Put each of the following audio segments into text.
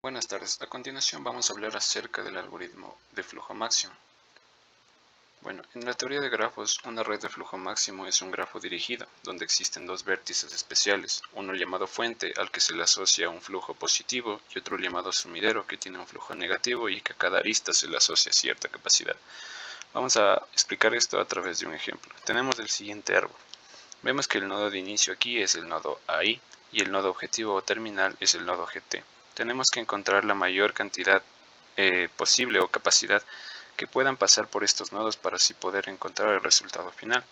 Buenas tardes, a continuación vamos a hablar acerca del algoritmo de flujo máximo. Bueno, en la teoría de grafos, una red de flujo máximo es un grafo dirigido, donde existen dos vértices especiales, uno llamado fuente, al que se le asocia un flujo positivo, y otro llamado sumidero, que tiene un flujo negativo y que a cada arista se le asocia cierta capacidad. Vamos a explicar esto a través de un ejemplo. Tenemos el siguiente árbol. Vemos que el nodo de inicio aquí es el nodo AI, y el nodo objetivo o terminal es el nodo GT. Tenemos que encontrar la mayor cantidad posible o capacidad que puedan pasar por estos nodos para así poder encontrar el resultado final.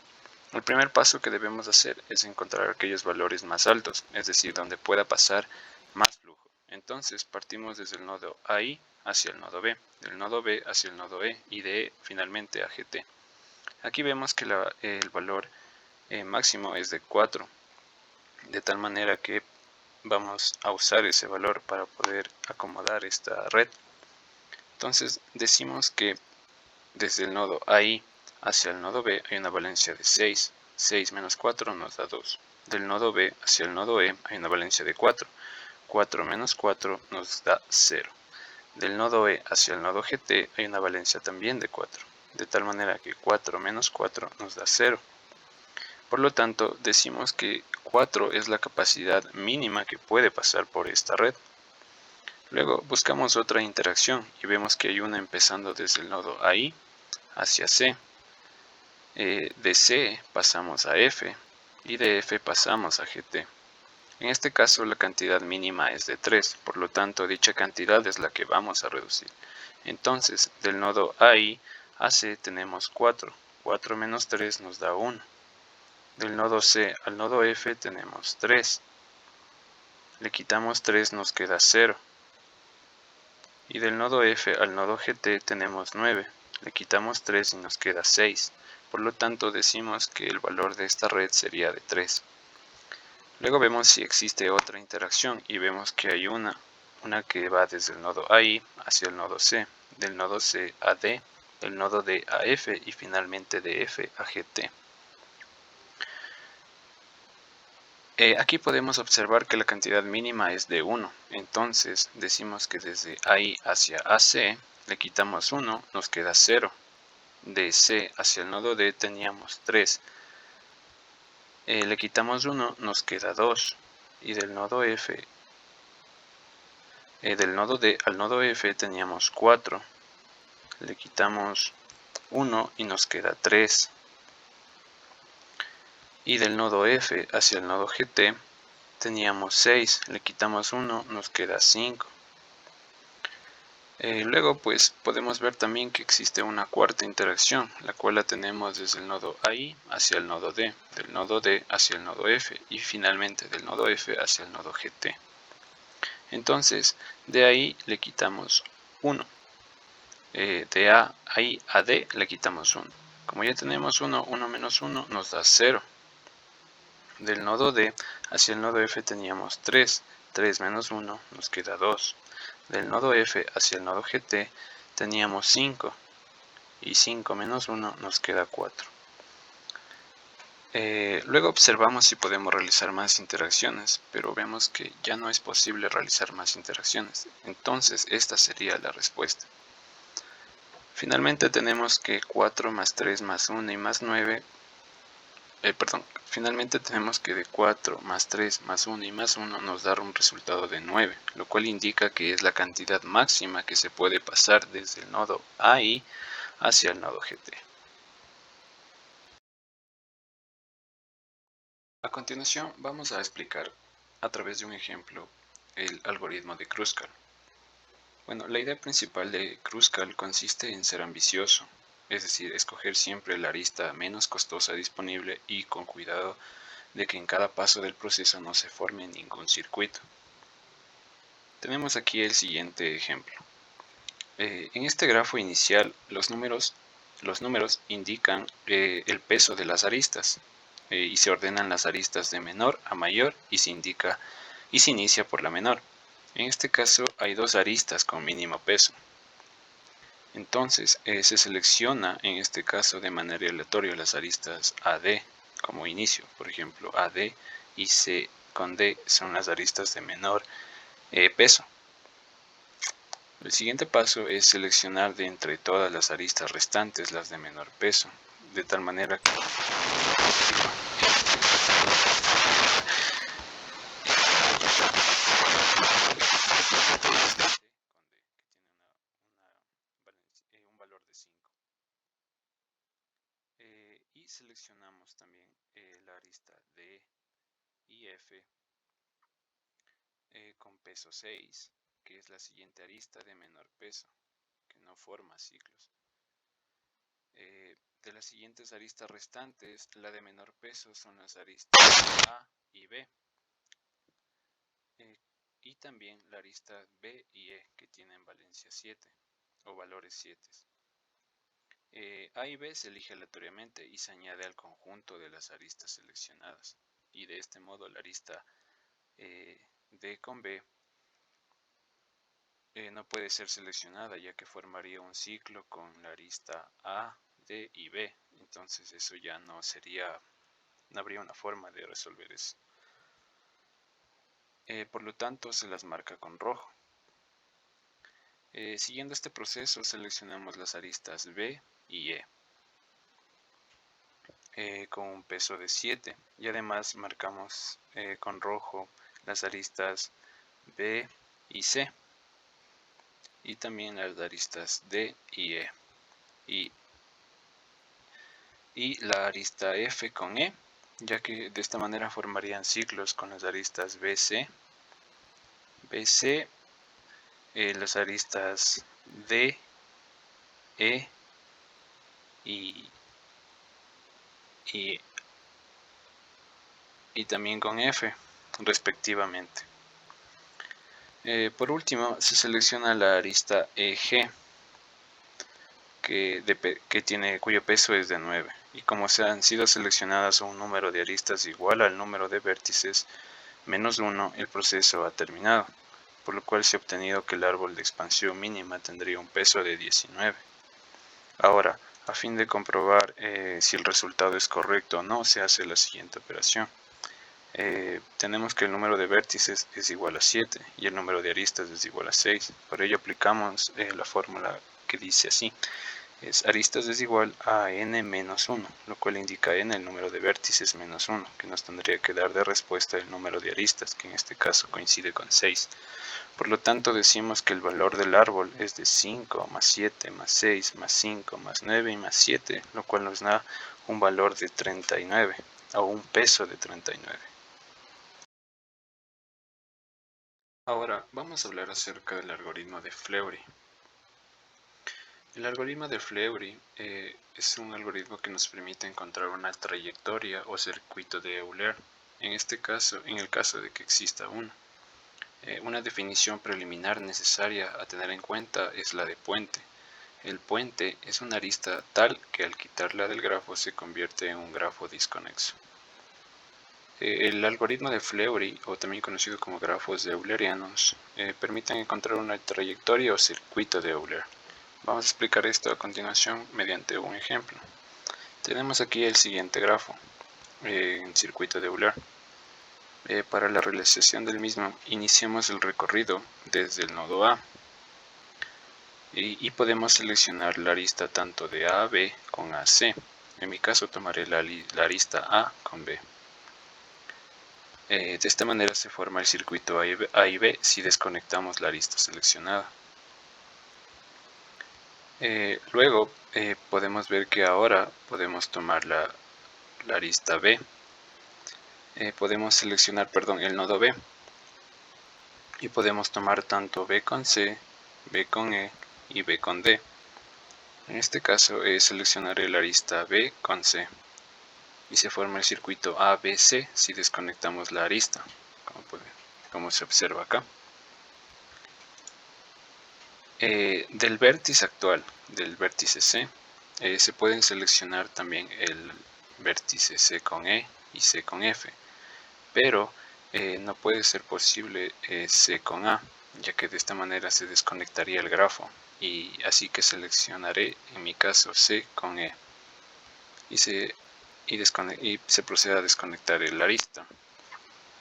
El primer paso que debemos hacer es encontrar aquellos valores más altos, es decir, donde pueda pasar más flujo. Entonces partimos desde el nodo AI hacia el nodo B, del nodo B hacia el nodo E y de E finalmente a GT. Aquí vemos que el valor máximo es de 4, de tal manera que vamos a usar ese valor para poder acomodar esta red. Entonces decimos que desde el nodo AI hacia el nodo B hay una valencia de 6. 6 menos 4 nos da 2. Del nodo B hacia el nodo E hay una valencia de 4. 4 menos 4 nos da 0. Del nodo E hacia el nodo GT hay una valencia también de 4. De tal manera que 4 menos 4 nos da 0. Por lo tanto, decimos que 4 es la capacidad mínima que puede pasar por esta red. Luego buscamos otra interacción y vemos que hay una empezando desde el nodo AI hacia C. De C pasamos a F y de F pasamos a GT. En este caso la cantidad mínima es de 3, por lo tanto dicha cantidad es la que vamos a reducir. Entonces del nodo AI a C tenemos 4. 4 menos 3 nos da 1. Del nodo C al nodo F tenemos 3. Le quitamos 3, nos queda 0. Y del nodo F al nodo GT tenemos 9. Le quitamos 3 y nos queda 6. Por lo tanto decimos que el valor de esta red sería de 3. Luego vemos si existe otra interacción y vemos que hay una que va desde el nodo AI hacia el nodo C, del nodo C a D, del nodo D a F y finalmente de F a GT. Aquí podemos observar que la cantidad mínima es de 1, entonces decimos que desde AI hacia AC le quitamos 1, nos queda 0. De C hacia el nodo D teníamos 3. Le quitamos 1, nos queda 2. Y del nodo F, del nodo D al nodo F teníamos 4. Le quitamos 1 y nos queda 3. Y del nodo F hacia el nodo GT teníamos 6, le quitamos 1, nos queda 5. Luego pues podemos ver también que existe una cuarta interacción, la cual la tenemos desde el nodo AI hacia el nodo D, del nodo D hacia el nodo F y finalmente del nodo F hacia el nodo GT. Entonces de ahí le quitamos 1, de AI a D le quitamos 1. Como ya tenemos 1, 1 menos 1 nos da 0. Del nodo D hacia el nodo F teníamos 3, 3 menos 1 nos queda 2. Del nodo F hacia el nodo GT teníamos 5 y 5 menos 1 nos queda 4. Luego observamos si podemos realizar más interacciones, pero vemos que ya no es posible realizar más interacciones. Entonces esta sería la respuesta. Finalmente tenemos que 4 más 3 más 1 y más 9. Finalmente tenemos que de 4 más 3 más 1 y más 1 nos da un resultado de 9, lo cual indica que es la cantidad máxima que se puede pasar desde el nodo AI hacia el nodo GT. A continuación vamos a explicar a través de un ejemplo el algoritmo de Kruskal. Bueno, la idea principal de Kruskal consiste en ser ambicioso, es decir, escoger siempre la arista menos costosa disponible y con cuidado de que en cada paso del proceso no se forme ningún circuito. Tenemos aquí el siguiente ejemplo. En este grafo inicial los números indican el peso de las aristas y se ordenan las aristas de menor a mayor y se inicia por la menor. En este caso hay dos aristas con mínimo peso. Entonces se selecciona en este caso de manera aleatoria las aristas AD como inicio. Por ejemplo, AD y C con D son las aristas de menor peso. El siguiente paso es seleccionar de entre todas las aristas restantes las de menor peso, de tal manera que un valor de 5. Y seleccionamos también la arista D y F con peso 6, que es la siguiente arista de menor peso, que no forma ciclos. De las siguientes aristas restantes, la de menor peso son las aristas A y B, y también la arista B y E, que tienen valencia 7 o valores 7. A y B se elige aleatoriamente y se añade al conjunto de las aristas seleccionadas, y de este modo la arista D con B no puede ser seleccionada, ya que formaría un ciclo con la arista A, D y B. Entonces eso ya no habría una forma de resolver eso. Por lo tanto se las marca con rojo. Siguiendo este proceso seleccionamos las aristas B y E con un peso de 7, y además marcamos con rojo las aristas B y C, y también las aristas D y E, y la arista F con E, ya que de esta manera formarían ciclos con las aristas BC, las aristas D, E y también con F respectivamente. Por último se selecciona la arista EG, cuyo peso es de 9, y como se han sido seleccionadas un número de aristas igual al número de vértices menos 1, el proceso ha terminado, por lo cual se ha obtenido que el árbol de expansión mínima tendría un peso de 19. Ahora, a fin de comprobar si el resultado es correcto o no, se hace la siguiente operación. Tenemos que el número de vértices es igual a 7 y el número de aristas es igual a 6. Por ello aplicamos la fórmula que dice así: es aristas es igual a n menos 1, lo cual indica n el número de vértices menos 1, que nos tendría que dar de respuesta el número de aristas, que en este caso coincide con 6. Por lo tanto decimos que el valor del árbol es de 5 más 7 más 6 más 5 más 9 y más 7, lo cual nos da un valor de 39, o un peso de 39. Ahora vamos a hablar acerca del algoritmo de Fleury. El algoritmo de Fleury es un algoritmo que nos permite encontrar una trayectoria o circuito de Euler, en el caso de que exista uno. Una definición preliminar necesaria a tener en cuenta es la de puente. El puente es una arista tal que al quitarla del grafo se convierte en un grafo disconexo. El algoritmo de Fleury, o también conocido como grafos de eulerianos, permiten encontrar una trayectoria o circuito de Euler. Vamos a explicar esto a continuación mediante un ejemplo. Tenemos aquí el siguiente grafo, en circuito de Euler. Para la realización del mismo, iniciamos el recorrido desde el nodo A y podemos seleccionar la arista tanto de A a B con AC. En mi caso tomaré la arista A con B. De esta manera se forma el circuito A y B si desconectamos la arista seleccionada. Luego podemos ver que ahora podemos tomar la arista B. Podemos seleccionar el nodo B y podemos tomar tanto B con C, B con E y B con D. En este caso seleccionaré la arista B con C y se forma el circuito ABC si desconectamos la arista, como se observa acá. Del vértice actual, del vértice C, se pueden seleccionar también el vértice C con E y C con F, pero no puede ser posible C con A, ya que de esta manera se desconectaría el grafo, y así que seleccionaré en mi caso C con E y se procede a desconectar el arista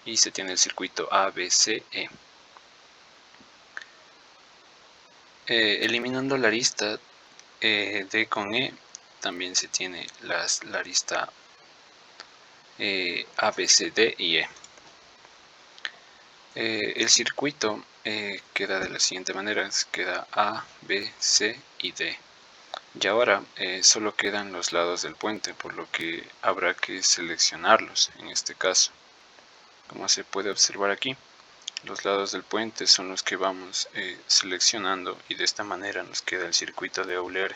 y se tiene el circuito ABCE. Eliminando la arista D con E, también se tiene la arista A, B, C, D y E. El circuito queda de la siguiente manera, queda A, B, C y D. Y ahora solo quedan los lados del puente, por lo que habrá que seleccionarlos en este caso. Como se puede observar aquí, los lados del puente son los que vamos seleccionando, y de esta manera nos queda el circuito de Euler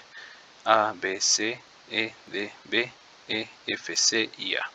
A, B, C, E, D, B, E, F, C y A.